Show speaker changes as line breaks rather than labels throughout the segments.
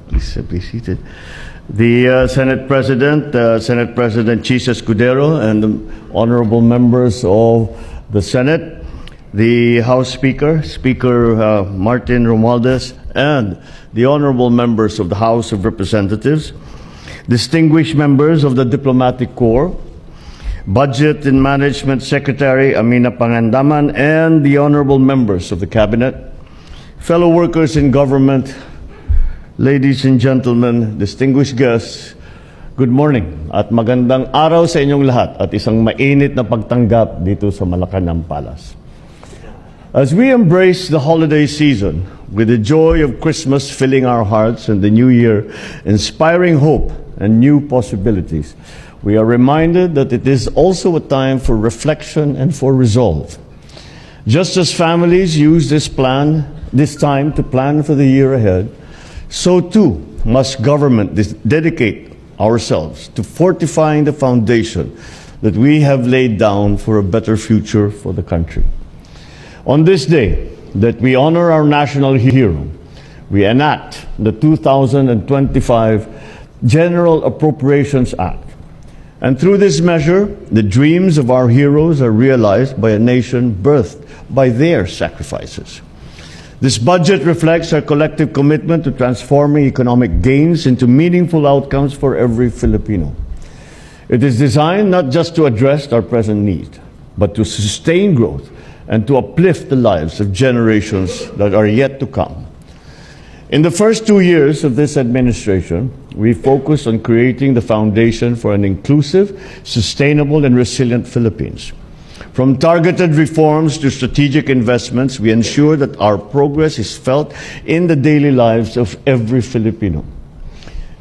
Please be seated. The Senate President Chis Escudero, and the honorable members of the Senate, the House Speaker, Speaker Martin Romualdez, and the honorable members of the House of Representatives, distinguished members of the Diplomatic Corps, Budget and Management Secretary Amina Pangandaman, and the honorable members of the Cabinet, fellow workers in government, ladies and gentlemen, distinguished guests, good morning at magandang araw sa inyong lahat at isang mainit na pagtanggap dito sa Malacanang Palace. As we embrace the holiday season with the joy of Christmas filling our hearts and the new year inspiring hope and new possibilities, we are reminded that it is also a time for reflection and for resolve. Just as families use this time to plan for the year ahead, so too must government dedicate ourselves to fortifying the foundation that we have laid down for a better future for the country. On this day that we honor our national hero, we enact the 2025 General Appropriations Act. And through this measure, the dreams of our heroes are realized by a nation birthed by their sacrifices. This budget reflects our collective commitment to transforming economic gains into meaningful outcomes for every Filipino. It is designed not just to address our present needs, but to sustain growth and to uplift the lives of generations that are yet to come. In the first 2 years of this administration, we focused on creating the foundation for an inclusive, sustainable, and resilient Philippines. From targeted reforms to strategic investments, we ensure that our progress is felt in the daily lives of every Filipino.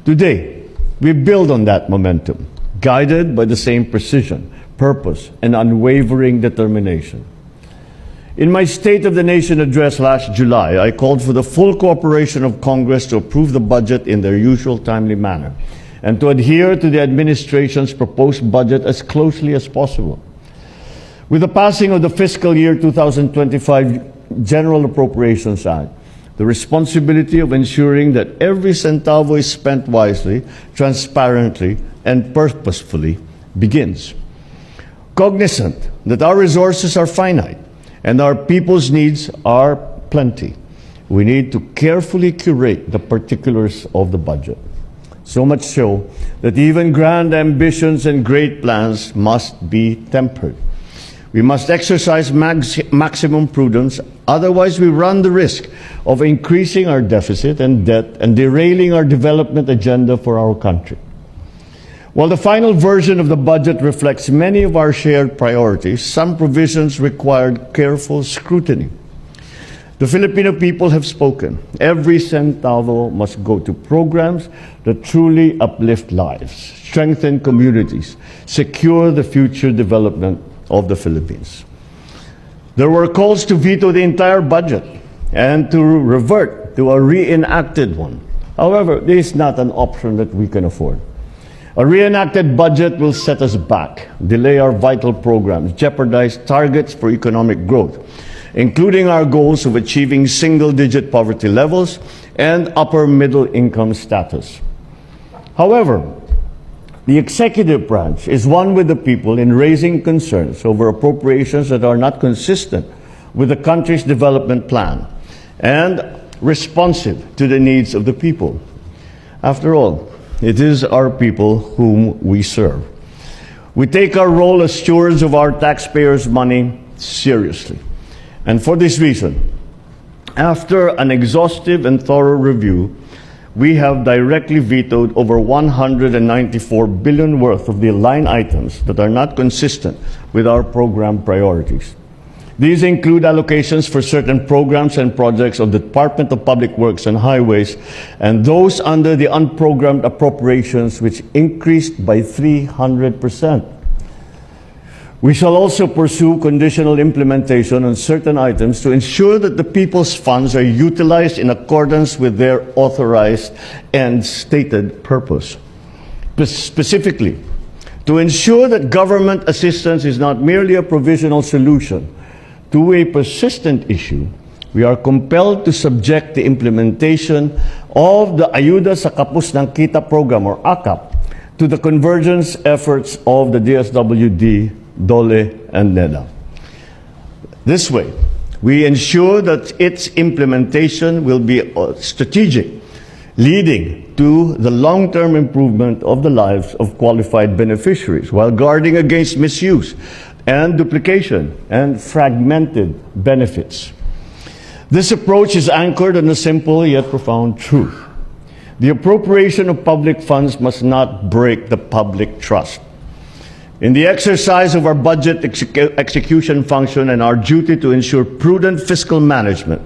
Today, we build on that momentum, guided by the same precision, purpose, and unwavering determination. In my State of the Nation address last July, I called for the full cooperation of Congress to approve the budget in their usual timely manner and to adhere to the administration's proposed budget as closely as possible. With the passing of the fiscal year 2025 General Appropriations Act, the responsibility of ensuring that every centavo is spent wisely, transparently, and purposefully begins. Cognizant that our resources are finite and our people's needs are plenty, we need to carefully curate the particulars of the budget. So much so that even grand ambitions and great plans must be tempered. We must exercise maximum prudence, otherwise we run the risk of increasing our deficit and debt and derailing our development agenda for our country. While the final version of the budget reflects many of our shared priorities, some provisions required careful scrutiny. The Filipino people have spoken. Every centavo must go to programs that truly uplift lives, strengthen communities, secure the future development of the Philippines. There were calls to veto the entire budget and to revert to a reenacted one. However, this is not an option that we can afford. A reenacted budget will set us back, delay our vital programs, jeopardize targets for economic growth, including our goals of achieving single-digit poverty levels and upper middle income status. However, the executive branch is one with the people in raising concerns over appropriations that are not consistent with the country's development plan and responsive to the needs of the people. After all, it is our people whom we serve. We take our role as stewards of our taxpayers' money seriously. And for this reason, after an exhaustive and thorough review, we have directly vetoed over 194 billion worth of the line items that are not consistent with our program priorities. These include allocations for certain programs and projects of the Department of Public Works and Highways and those under the unprogrammed appropriations, which increased by 300%. We shall also pursue conditional implementation on certain items to ensure that the people's funds are utilized in accordance with their authorized and stated purpose. Specifically, to ensure that government assistance is not merely a provisional solution to a persistent issue, we are compelled to subject the implementation of the Ayuda sa Kapos ng Kita program or AKAP to the convergence efforts of the DSWD, DOLE, and NEDA. This way, we ensure that its implementation will be strategic, leading to the long-term improvement of the lives of qualified beneficiaries while guarding against misuse and duplication and fragmented benefits. This approach is anchored on a simple yet profound truth. The appropriation of public funds must not break the public trust. In the exercise of our budget execution function and our duty to ensure prudent fiscal management,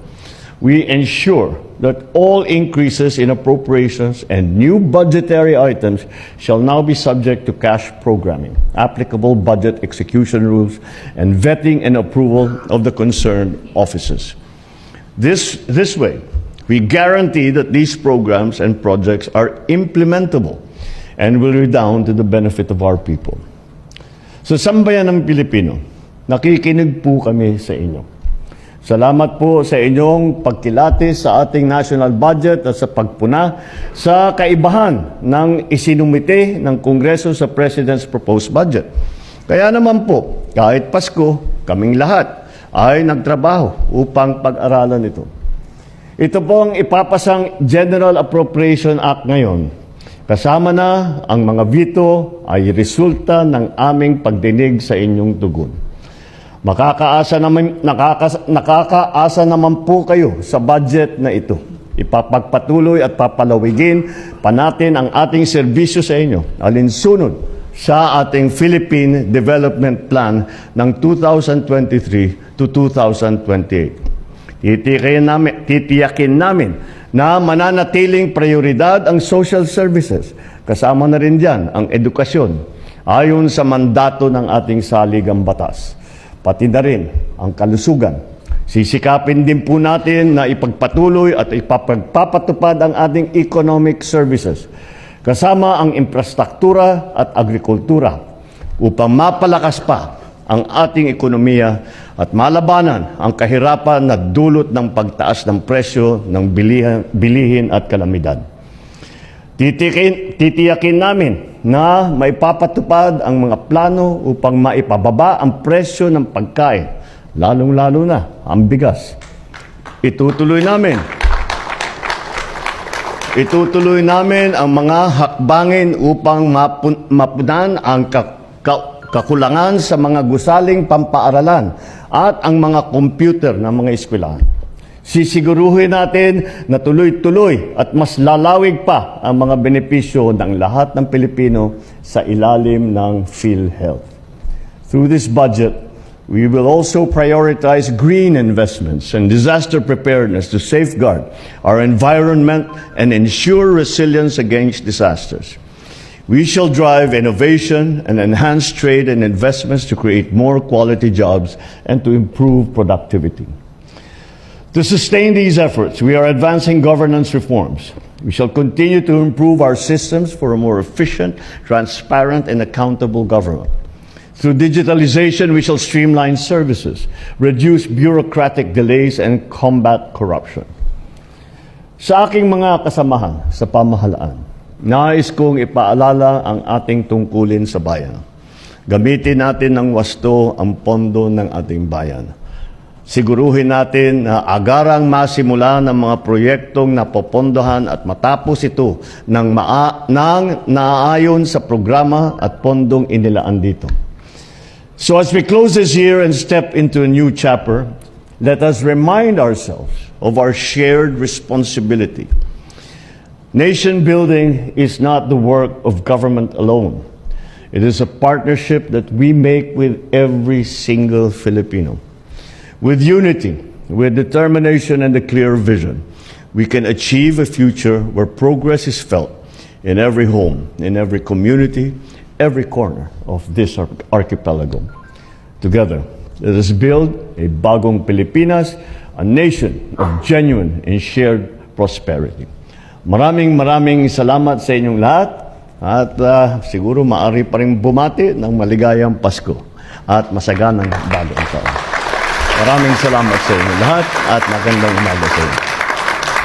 we ensure that all increases in appropriations and new budgetary items shall now be subject to cash programming, applicable budget execution rules, and vetting and approval of the concerned offices. This way, we guarantee that these programs and projects are implementable and will redound to the benefit of our people. Sa sambayan ng Pilipino, nakikinig po kami sa inyo. Salamat po sa inyong pagkilatis sa ating national budget at sa pagpuna sa kaibahan ng isinumite ng Kongreso sa President's proposed budget. Kaya naman po, kahit Pasko, kaming lahat ay nagtrabaho upang pag-aralan ito. Ito pong ipapasang General Appropriation Act ngayon. Kasama na ang mga veto ay resulta ng aming pagdinig sa inyong tugon. Nakakaasa naman po kayo sa budget na ito. Ipapagpatuloy at papalawigin pa natin ang ating serbisyo sa inyo, alinsunod sa ating Philippine Development Plan ng 2023 to 2028. Titiyakin namin na mananatiling prioridad ang social services. Kasama na rin dyan ang edukasyon ayon sa mandato ng ating saligang batas. Pati na rin ang kalusugan. Sisikapin din po natin na ipagpatuloy at ipapagpapatupad ang ating economic services kasama ang infrastruktura at agrikultura upang mapalakas pa ang ating ekonomiya at malabanan ang kahirapan na dulot ng pagtaas ng presyo ng bilihin at kalamidad. Titiyakin namin na maipapatupad ang mga plano upang maipababa ang presyo ng pagkain, lalong-lalo na ang bigas. Itutuloy namin ang mga hakbangin upang mapunan ang kakulangan sa mga gusaling pampaaralan at ang mga computer ng mga eskwelahan. Sisiguruhin natin na tuloy-tuloy at mas lalawig pa ang mga benepisyo ng lahat ng Pilipino sa ilalim ng PhilHealth. Through this budget, we will also prioritize green investments and disaster preparedness to safeguard our environment and ensure resilience against disasters. We shall drive innovation and enhance trade and investments to create more quality jobs and to improve productivity. To sustain these efforts, we are advancing governance reforms. We shall continue to improve our systems for a more efficient, transparent, and accountable government. Through digitalization, we shall streamline services, reduce bureaucratic delays, and combat corruption. Sa aking mga kasamahan sa pamahalaan, nais kong ipaalala ang ating tungkulin sa bayan. Gamitin natin ng wasto ang pondo ng ating bayan. Siguruhin natin na agarang masimula ng mga proyektong napopondohan at matapos ito ng naaayon sa programa at pondong inilaan dito. So as we close this year and step into a new chapter, let us remind ourselves of our shared responsibility. Nation building is not the work of government alone. It is a partnership that we make with every single Filipino. With unity, with determination and a clear vision, we can achieve a future where progress is felt in every home, in every community, every corner of this archipelago. Together, let us build a bagong Pilipinas, a nation of genuine and shared prosperity. Maraming salamat sa inyong lahat at siguro maaari pa rin bumati ng maligayang Pasko at masaganang bagong taon. Maraming salamat sa inyong lahat at magandang umaga sa inyo.